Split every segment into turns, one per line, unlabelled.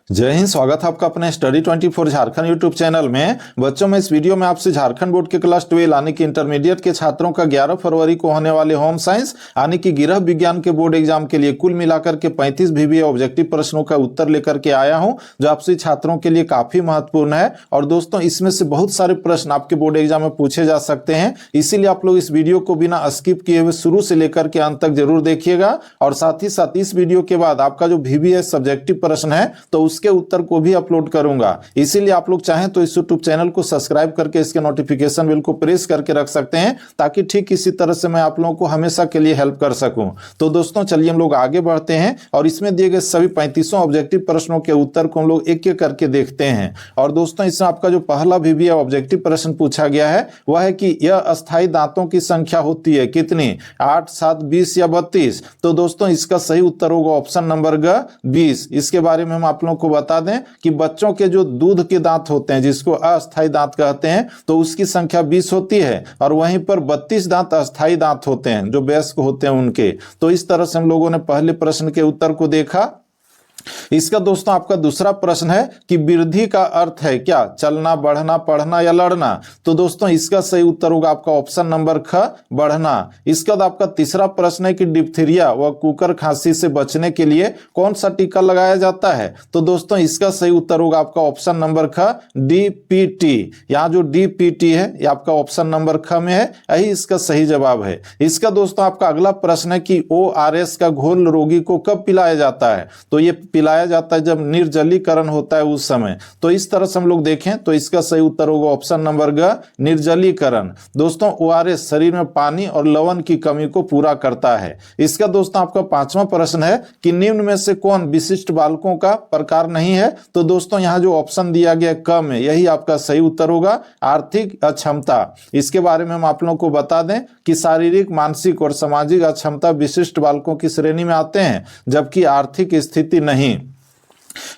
जय हिंद। स्वागत है आपका अपने स्टडी 24 झारखंड यूट्यूब चैनल में। बच्चों में इस वीडियो में आपसे झारखंड बोर्ड के क्लास 12 यानी कि इंटरमीडिएट के छात्रों का 11 फरवरी को होने वाले होम साइंस यानी कि गृह विज्ञान के बोर्ड एग्जाम के लिए कुल मिलाकर के 35 VBA ऑब्जेक्टिव प्रश्नों का उत्तर लेकर के आया हूं, जो आपसे छात्रों के लिए काफी महत्वपूर्ण है। और दोस्तों, इसमें से बहुत सारे प्रश्न आपके बोर्ड एग्जाम में पूछे जा सकते हैं, इसीलिए आप लोग इस वीडियो को बिना स्किप किए हुए शुरू से लेकर के अंत तक जरूर देखिएगा। और साथ ही साथ इस वीडियो के बाद आपका जो VBA सब्जेक्टिव प्रश्न है तो उसके उत्तर को भी अपलोड करूंगा, इसीलिए आप लोग चाहें तो इस यूट्यूब चैनल को सब्सक्राइब करके इसके नोटिफिकेशन बेल को प्रेस करके रख सकते हैं, ताकि ठीक इसी तरह से मैं आप लोगों को हमेशा के लिए हेल्प कर सकूं। तो दोस्तों, चलिए हम लोग आगे बढ़ते हैं और इसमें दिए गए सभी 35 ऑब्जेक्टिव प्रश्नों के उत्तर को हम लोग एक एक करके देखते हैं। और दोस्तों, इसमें आपका जो पहला VBA ऑब्जेक्टिव प्रश्न पूछा गया है वह है कि यह अस्थायी दांतों की संख्या होती है कितनी, 8, 7, 20 या 32। तो दोस्तों, इसका सही उत्तर होगा ऑप्शन नंबर ग 20। इसके बारे में हम आप लोगों को बता दें कि बच्चों के जो दूध के दांत होते हैं, जिसको अस्थायी दांत कहते हैं, तो उसकी संख्या 20 होती है, और वहीं पर 32 दांत अस्थायी दांत होते हैं जो वयस्क होते हैं उनके। तो इस तरह से हम लोगों ने पहले प्रश्न के उत्तर को देखा। इसका दोस्तों आपका दूसरा प्रश्न है कि वृद्धि का अर्थ है क्या, चलना, बढ़ना, पढ़ना या लड़ना। तो दोस्तों, इसका सही उत्तर होगा आपका ऑप्शन नंबर ख, बढ़ना। इसका बाद आपका तीसरा प्रश्न है कि डिप्थीरिया व कुकर खांसी से बचने के लिए कौन सा टीका लगाया जाता है। तो दोस्तों, इसका सही उत्तर होगा आपका ऑप्शन नंबर ख, DPT। यहाँ जो DPT है ये आपका ऑप्शन नंबर ख में है, यही इसका सही जवाब है। इसका दोस्तों आपका अगला प्रश्न है कि ORS का घोल रोगी को कब पिलाया जाता है। तो ये पिलाया जाता है जब निर्जलीकरण होता है उस समय। तो इस तरह से हम लोग देखें तो इसका सही उत्तर होगा ऑप्शन नंबर ग, निर्जलीकरण। दोस्तों, ORS शरीर में पानी और लवण की कमी को पूरा करता है। इसका दोस्तों आपका पांचवा प्रश्न है कि निम्न में से कौन विशिष्ट बालकों का प्रकार नहीं है। तो दोस्तों, यहाँ जो ऑप्शन दिया गया क में, यही आपका सही उत्तर होगा, आर्थिक अक्षमता। इसके बारे में हम आप लोगों को बता दें कि शारीरिक, मानसिक और सामाजिक अक्षमता विशिष्ट बालकों की श्रेणी में आते हैं, जबकि आर्थिक स्थिति नहीं।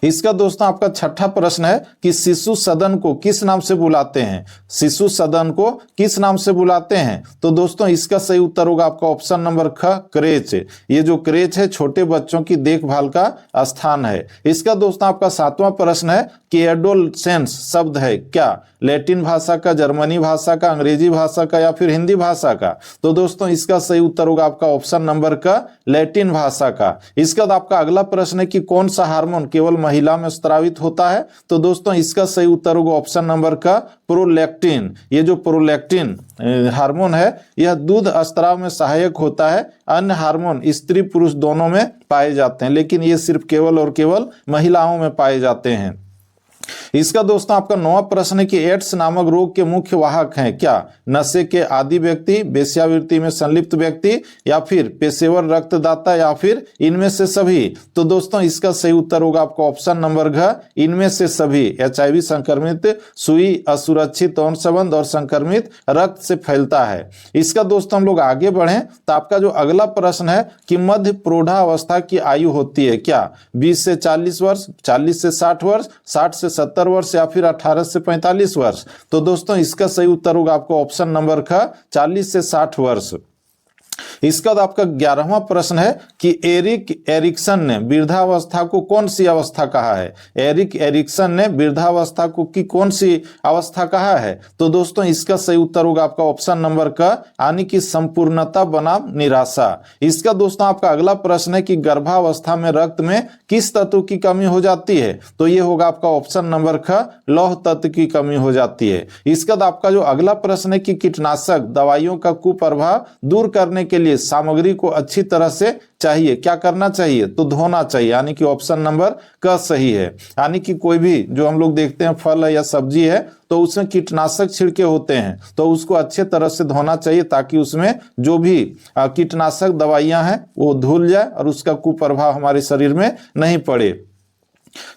इसका दोस्तों आपका छठा प्रश्न है कि शिशु सदन को किस नाम से बुलाते हैं। शिशु सदन को किस नाम से बुलाते हैं। तो दोस्तों, इसका सही उत्तर होगा आपका ऑप्शन नंबर ख, क्रेच। ये जो क्रेच है छोटे बच्चों की देखभाल का स्थान है। इसका दोस्तों आपका सातवां प्रश्न है कि एडोलसेंस शब्द है क्या, लैटिन भाषा का, जर्मनी भाषा का, अंग्रेजी भाषा का या फिर हिंदी भाषा का। तो दोस्तों, इसका सही उत्तर होगा आपका ऑप्शन नंबर क, लैटिन भाषा का। इसका आपका अगला प्रश्न है कि कौन सा हार्मोन केवल महिला में स्रावित होता है। तो दोस्तों, इसका सही उत्तर होगा ऑप्शन नंबर क, प्रोलैक्टिन। ये जो प्रोलैक्टिन हार्मोन है यह दूध स्राव में सहायक होता है। अन्य हार्मोन स्त्री पुरुष दोनों में पाए जाते हैं, लेकिन ये सिर्फ केवल और केवल महिलाओं में पाए जाते हैं। इसका दोस्तों आपका नौवां प्रश्न है कि एड्स नामक रोग के मुख्य वाहक हैं क्या, नशे के आदी व्यक्ति, वेश्यावृत्ति में संलिप्त व्यक्ति या फिर पेशेवर रक्तदाता या फिर इनमें से सभी। तो दोस्तों, इसका सही उत्तर होगा आपका ऑप्शन नंबर घ, इनमें से सभी। HIV संक्रमित सुई असुरक्षित यौन संबंध और संक्रमित रक्त से फैलता है। इसका दोस्तों हम लोग आगे बढ़ें तो आपका जो अगला प्रश्न है कि मध्य प्रौढ़ावस्था की आयु होती है क्या, 20 से 40 वर्ष, 40 से 60 वर्ष, 60 से 70 वर्ष या फिर 18 से 45 वर्ष। तो दोस्तों, इसका सही उत्तर होगा आपको ऑप्शन नंबर ख, 40 से 60 वर्ष। इसका आपका 11वां प्रश्न है कि एरिक एरिक्सन ने वृद्धावस्था को कौन सी अवस्था कहा है। एरिक एरिक्सन ने वृद्धावस्था को की कौन सी अवस्था कहा है। तो दोस्तों, इसका सही उत्तर होगा आपका ऑप्शन नंबर क, यानी कि संपूर्णता बनाम निराशा। इसका दोस्तों आपका अगला प्रश्न है कि गर्भावस्था में रक्त में किस तत्व की कमी हो जाती है। तो ये होगा आपका ऑप्शन नंबर ख, लौह तत्व की कमी हो जाती है। इसका आपका जो अगला प्रश्न है कि कीटनाशक दवाइयों का कुप्रभाव दूर करने के लिए सामग्री को अच्छी तरह से चाहिए, क्या करना चाहिए। तो धोना चाहिए, यानी कि ऑप्शन नंबर क सही है। यानी कि कोई भी जो हम लोग देखते हैं फल है या सब्जी है तो उसमें कीटनाशक छिड़के होते हैं, तो उसको अच्छे तरह से धोना चाहिए, ताकि उसमें जो भी कीटनाशक दवाइयां हैं वो धुल जाए और उसका कुप्रभाव हमारे शरीर में नहीं पड़े।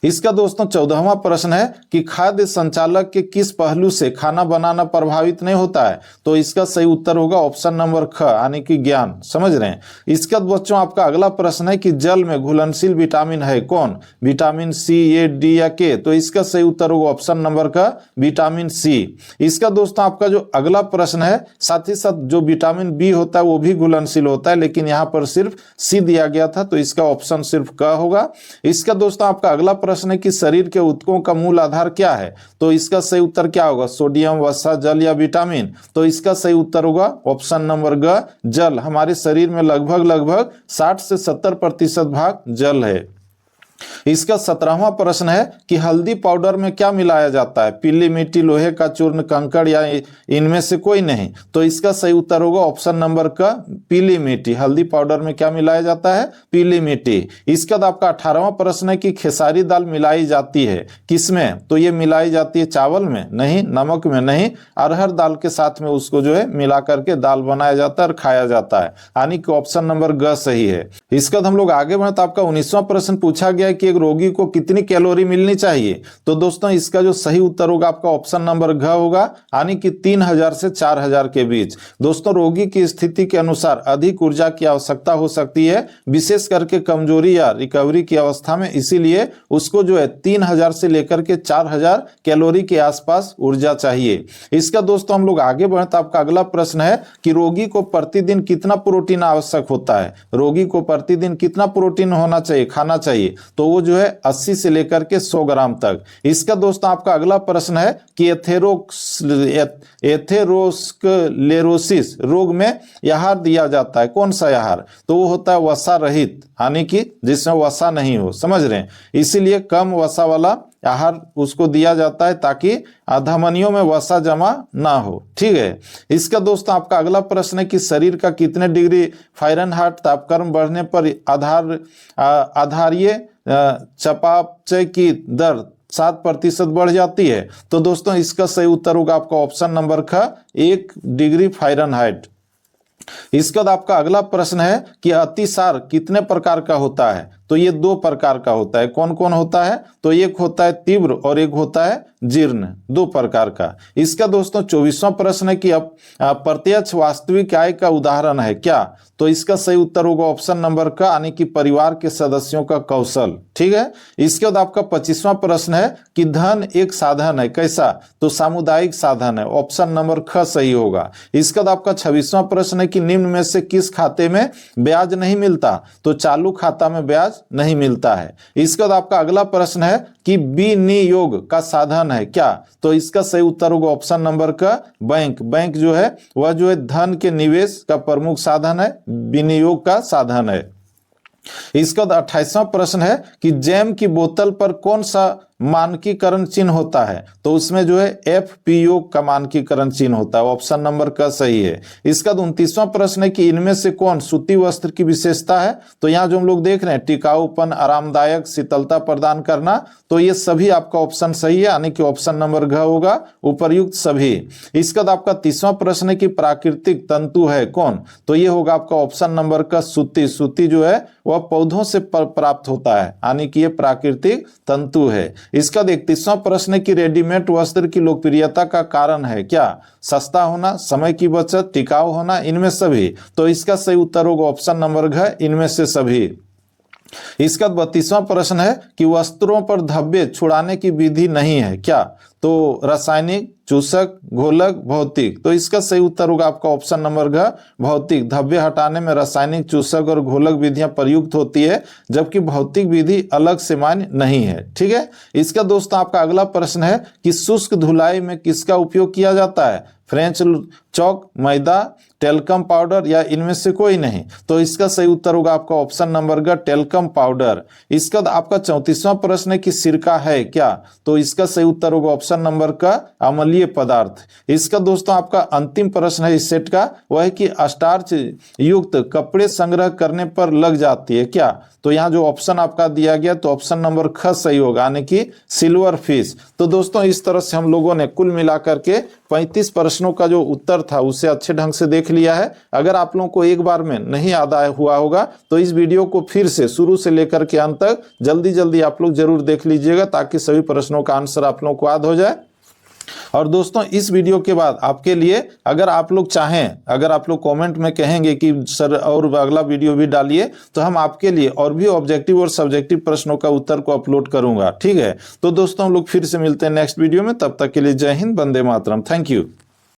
इसका दोस्तों 14वां प्रश्न है कि खाद्य संचालक के किस पहलू से खाना बनाना प्रभावित नहीं होता है। तो इसका सही उत्तर होगा ऑप्शन नंबर ख, यानी कि ज्ञान। समझ रहे हैं। इसका बच्चों आपका अगला प्रश्न है कि जल में घुलनशील विटामिन है कौन, विटामिन C, A, D या K। तो इसका सही उत्तर होगा ऑप्शन नंबर का विटामिन C। इसका दोस्तों आपका जो अगला प्रश्न है, साथ ही साथ जो विटामिन B होता है वो भी घुलनशील होता है, लेकिन यहाँ पर सिर्फ C दिया गया था, तो इसका ऑप्शन सिर्फ क होगा। इसका दोस्तों आपका अगला प्रश्न है कि शरीर के ऊतकों का मूल आधार क्या है? तो इसका सही उत्तर क्या होगा? सोडियम, वसा, जल या विटामिन? तो इसका सही उत्तर होगा ऑप्शन नंबर ग, जल। हमारे शरीर में लगभग 60 से 70% भाग जल है। इसका 17वां प्रश्न है कि हल्दी पाउडर में क्या मिलाया जाता है? पीली मिट्टी, लोहे का चूर्ण, कंकड़ या इनमें से कोई नहीं? तो इसका सही उत्तर होगा ऑप्शन नंबर का, पीली मिट्टी। हल्दी पाउडर में क्या मिलाया जाता है? पीली मिट्टी। इसका आपका 18वां प्रश्न है कि खेसारी दाल मिलाई जाती है किसमें? तो ये मिलाई जाती है चावल में नहीं, नमक में नहीं, अरहर दाल के साथ में उसको जो है मिला करके दाल बनाया जाता है और खाया जाता है, यानी कि ऑप्शन नंबर ग सही है। इसका हम लोग आगे बढ़े तो आपका 19वां प्रश्न पूछा गया कि एक रोगी को कितनी कैलोरी मिलनी चाहिए? तो दोस्तों इसका जो सही उत्तर होगा आपका ऑप्शन नंबर घ होगा, यानी कि 3000 से 4000 के बीच। दोस्तों रोगी की स्थिति के अनुसार अधिक ऊर्जा की आवश्यकता हो सकती है, विशेष करके कमजोरी या रिकवरी की अवस्था में, इसीलिए उसको जो है 3000 से लेकर के 4000 कैलोरी के आसपास ऊर्जा चाहिए। इसका दोस्तों हम लोग आगे बढ़े तो आपका अगला प्रश्न है कि रोगी को प्रतिदिन कितना प्रोटीन आवश्यक होता है? रोगी को प्रतिदिन कितना प्रोटीन होना चाहिए, खाना चाहिए? तो वो जो है 80 से लेकर के 100 ग्राम तक। इसका दोस्तों आपका अगला प्रश्न है कि एथेरोस्क्लेरोसिस रोग में आहार दिया जाता है, कौन सा आहार? तो वो होता है वसा रहित, यानी कि जिसमें वसा नहीं हो, समझ रहे हैं, इसीलिए कम वसा वाला आहार उसको दिया जाता है ताकि धमनियों में वसा जमा ना हो। ठीक है। इसका दोस्तों आपका अगला प्रश्न है कि शरीर का कितने डिग्री फ़ारेनहाइट तापक्रम बढ़ने पर आधारीय चयापचय की दर 7% बढ़ जाती है? तो दोस्तों इसका सही उत्तर होगा आपका ऑप्शन नंबर ख, 1 डिग्री फ़ारेनहाइट। इसके बाद आपका अगला प्रश्न है कि अतिसार कितने प्रकार का होता है? तो ये 2 प्रकार का होता है। कौन कौन होता है? तो एक होता है तीव्र और एक होता है जीर्ण, 2 प्रकार का। इसका दोस्तों 24वां प्रश्न है कि अब प्रत्यक्ष वास्तविक आय का उदाहरण है क्या? तो इसका सही उत्तर होगा ऑप्शन नंबर का, यानी कि परिवार के सदस्यों का कौशल। ठीक है। इसके बाद आपका 25वां प्रश्न है कि धन एक साधन है, कैसा? तो सामुदायिक साधन है, ऑप्शन नंबर ख सही होगा। इसके बाद आपका 26वां प्रश्न है कि निम्न में से किस खाते में ब्याज नहीं मिलता? तो चालू खाता में ब्याज नहीं मिलता है। इसके बाद आपका अगला प्रश्न है कि विनियोग का साधन है क्या? तो इसका सही उत्तर होगा ऑप्शन नंबर का, बैंक। बैंक जो है वह जो है धन के निवेश का प्रमुख साधन है, विनियोग का साधन है। इसका 28वां प्रश्न है कि जैम की बोतल पर कौन सा मानकीकरण चिन्ह होता है? तो उसमें जो है FPO का मानकीकरण चिन्ह होता है, ऑप्शन नंबर का सही है। इसका 29वां प्रश्न है कि इनमें से कौन सूती वस्त्र की विशेषता है? तो यहाँ जो हम लोग देख रहे हैं टिकाऊपन, आरामदायक, शीतलता प्रदान करना, तो ये सभी आपका ऑप्शन सही है, यानी कि ऑप्शन नंबर घ होगा, उपर्युक्त सभी। इसका आपका 30वां प्रश्न है कि प्राकृतिक तंतु है कौन? तो ये होगा आपका ऑप्शन नंबर का सूती। सूती जो है वह पौधों से प्राप्त होता है, यानी कि ये प्राकृतिक तंतु है। इसका 31वां प्रश्न है कि रेडीमेड वस्त्र की लोकप्रियता का कारण है क्या? सस्ता होना, समय की बचत, टिकाऊ होना, इनमें सभी। तो इसका सही उत्तर होगा ऑप्शन नंबर घ, इनमें से सभी। इसका 32वां प्रश्न है कि वस्त्रों पर धब्बे छुड़ाने की विधि नहीं है क्या? तो रासायनिक, चूसक, घोलक, भौतिक। तो इसका सही उत्तर होगा आपका ऑप्शन नंबर घ, भौतिक। धब्बे हटाने में रासायनिक, चूसक और घोलक विधियां प्रयुक्त होती है, जबकि भौतिक विधि अलग से मान्य नहीं है। ठीक है। इसका दोस्तों आपका अगला प्रश्न है कि शुष्क धुलाई में किसका उपयोग किया जाता है? फ्रेंच चौक, मैदा, टेल्कम पाउडर या इनमें से कोई नहीं? तो इसका सही उत्तर होगा आपका ऑप्शन नंबर का टेल्कम पाउडर। इसका आपका 34वां प्रश्न है कि सिरका है क्या? तो इसका सही उत्तर होगा ऑप्शन नंबर का अम्लीय पदार्थ। इसका दोस्तों आपका अंतिम प्रश्न है इस सेट का, वह है कि स्टार्च युक्त कपड़े संग्रह करने पर लग जाती है क्या? तो यहाँ जो ऑप्शन आपका दिया गया तो ऑप्शन नंबर ख सही होगा, यानी कि सिल्वर फिश। तो दोस्तों इस तरह से हम लोगों ने कुल मिलाकर के 35 प्रश्नों का जो उत्तर था उसे अच्छे ढंग से देख लिया है। अगर आप लोगों को एक बार में नहीं याद आया हुआ होगा तो इस वीडियो को फिर से शुरू से लेकर के अंत तक जल्दी आप लोग जरूर देख लीजिएगा, ताकि सभी प्रश्नों का आंसर आप लोगों को याद हो जाए। और दोस्तों इस वीडियो के बाद आपके लिए अगर आप लोग चाहें, अगर आप लोग कमेंट में कहेंगे कि सर और अगला वीडियो भी डालिए, तो हम आपके लिए और भी ऑब्जेक्टिव और सब्जेक्टिव प्रश्नों का उत्तर को अपलोड करूंगा। ठीक है। तो दोस्तों हम लोग फिर से मिलते हैं नेक्स्ट वीडियो में, तब तक के लिए जय हिंद, वंदे मातरम। Thank you.